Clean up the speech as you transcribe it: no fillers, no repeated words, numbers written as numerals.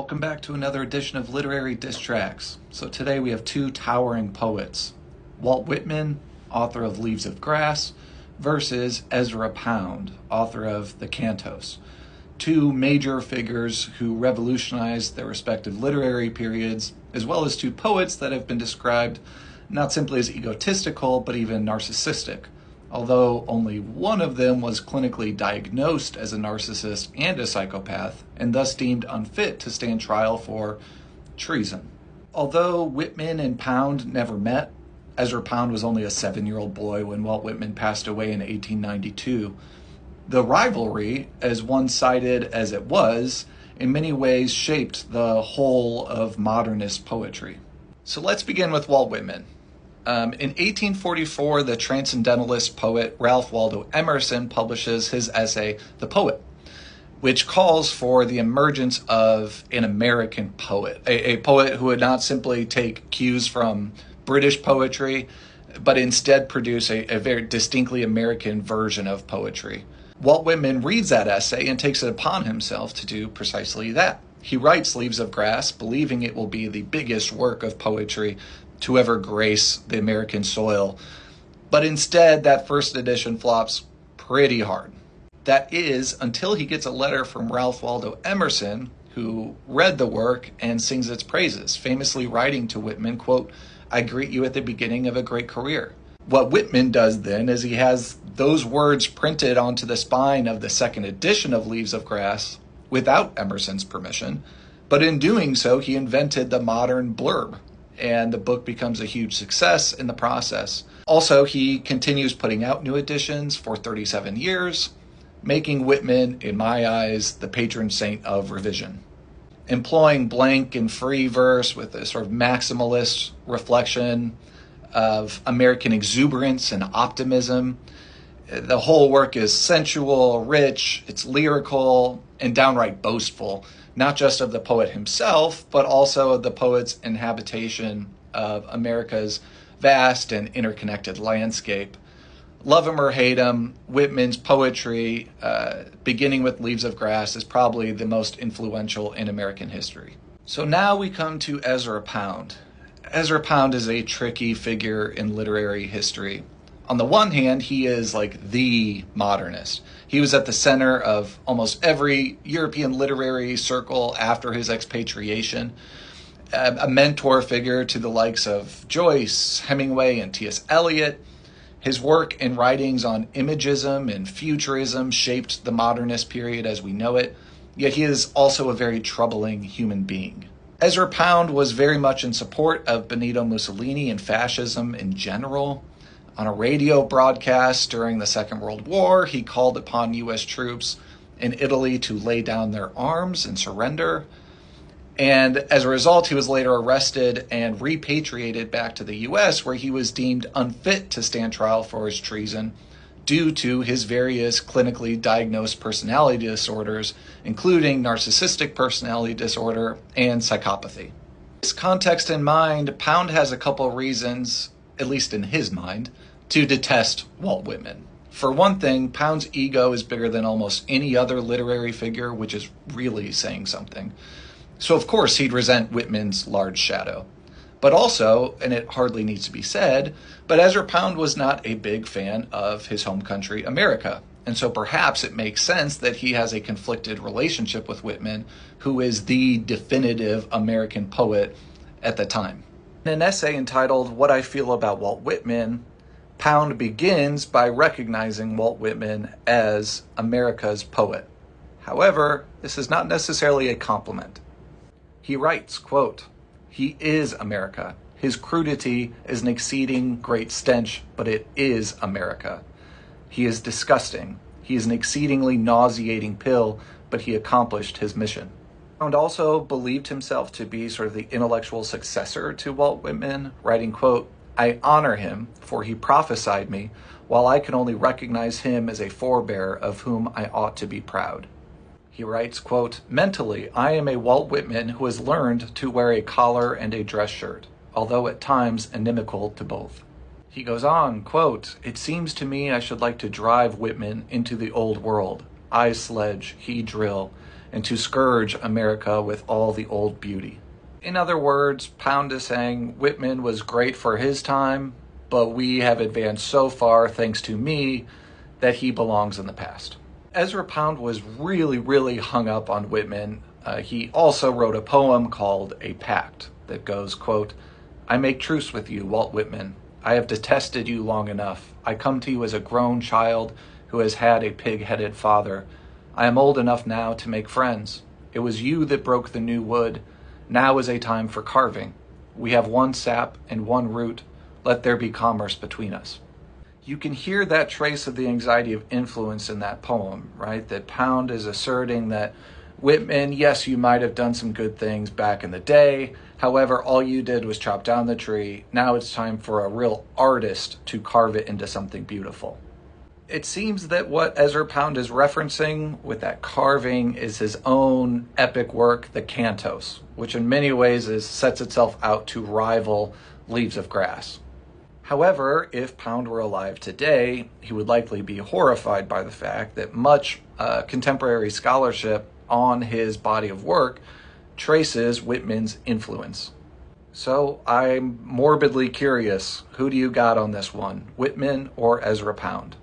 Welcome back to another edition of Literary Diss Tracks. So today we have two towering poets, Walt Whitman, author of Leaves of Grass, versus Ezra Pound, author of The Cantos. Two major figures who revolutionized their respective literary periods, as well as two poets that have been described not simply as egotistical, but even narcissistic. Although only one of them was clinically diagnosed as a narcissist and a psychopath, and thus deemed unfit to stand trial for treason. Although Whitman and Pound never met, Ezra Pound was only a 7-year-old boy when Walt Whitman passed away in 1892. The rivalry, as one-sided as it was, in many ways shaped the whole of modernist poetry. So let's begin with Walt Whitman. In 1844, the transcendentalist poet Ralph Waldo Emerson publishes his essay, The Poet, which calls for the emergence of an American poet, a poet who would not simply take cues from British poetry, but instead produce a very distinctly American version of poetry. Walt Whitman reads that essay and takes it upon himself to do precisely that. He writes Leaves of Grass, believing it will be the biggest work of poetry to ever grace the American soil. But instead, that first edition flops pretty hard. That is, until he gets a letter from Ralph Waldo Emerson, who read the work and sings its praises, famously writing to Whitman, quote, "I greet you at the beginning of a great career." What Whitman does then is he has those words printed onto the spine of the second edition of Leaves of Grass without Emerson's permission, but in doing so, he invented the modern blurb, and the book becomes a huge success in the process. Also, he continues putting out new editions for 37 years, making Whitman, in my eyes, the patron saint of revision. Employing blank and free verse with a sort of maximalist reflection of American exuberance and optimism, the whole work is sensual, rich, it's lyrical, and downright boastful, not just of the poet himself, but also of the poet's inhabitation of America's vast and interconnected landscape. Love him or hate him, Whitman's poetry, beginning with Leaves of Grass, is probably the most influential in American history. So now we come to Ezra Pound. Ezra Pound is a tricky figure in literary history. On the one hand, he is like the modernist. He was at the center of almost every European literary circle after his expatriation, a mentor figure to the likes of Joyce, Hemingway, and T.S. Eliot. His work and writings on imagism and futurism shaped the modernist period as we know it, yet he is also a very troubling human being. Ezra Pound was very much in support of Benito Mussolini and fascism in general. On a radio broadcast during the Second World War, he called upon U.S. troops in Italy to lay down their arms and surrender. And as a result, he was later arrested and repatriated back to the U.S., where he was deemed unfit to stand trial for his treason due to his various clinically diagnosed personality disorders, including narcissistic personality disorder and psychopathy. With this context in mind, Pound has a couple reasons, at least in his mind, to detest Walt Whitman. For one thing, Pound's ego is bigger than almost any other literary figure, which is really saying something. So of course he'd resent Whitman's large shadow. But also, and it hardly needs to be said, but Ezra Pound was not a big fan of his home country, America. And so perhaps it makes sense that he has a conflicted relationship with Whitman, who is the definitive American poet at the time. In an essay entitled What I Feel About Walt Whitman, Pound begins by recognizing Walt Whitman as America's poet. However, this is not necessarily a compliment. He writes, quote, "He is America. His crudity is an exceeding great stench, but it is America. He is disgusting. He is an exceedingly nauseating pill, but he accomplished his mission." Pound also believed himself to be sort of the intellectual successor to Walt Whitman, writing, quote, "I honor him, for he prophesied me, while I can only recognize him as a forebear of whom I ought to be proud." He writes, quote, "Mentally, I am a Walt Whitman who has learned to wear a collar and a dress shirt, although at times inimical to both." He goes on, quote, "It seems to me I should like to drive Whitman into the old world. I sledge, he drill, and to scourge America with all the old beauty. In other words, Pound is saying Whitman was great for his time, but we have advanced so far, thanks to me, that he belongs in the past. Ezra Pound was really hung up on Whitman. He also wrote a poem called A Pact that goes, quote, "I make truce with you, Walt Whitman. I have detested you long enough. I come to you as a grown child who has had a pig-headed father. I am old enough now to make friends. It was you that broke the new wood. Now is a time for carving. We have one sap and one root. Let there be commerce between us." You can hear that trace of the anxiety of influence in that poem, right? That Pound is asserting that Whitman, yes, you might have done some good things back in the day. However, all you did was chop down the tree. Now it's time for a real artist to carve it into something beautiful. It seems that what Ezra Pound is referencing with that carving is his own epic work, the Cantos, which in many ways sets itself out to rival Leaves of Grass. However, if Pound were alive today, he would likely be horrified by the fact that much contemporary scholarship on his body of work traces Whitman's influence. So I'm morbidly curious, who do you got on this one, Whitman or Ezra Pound?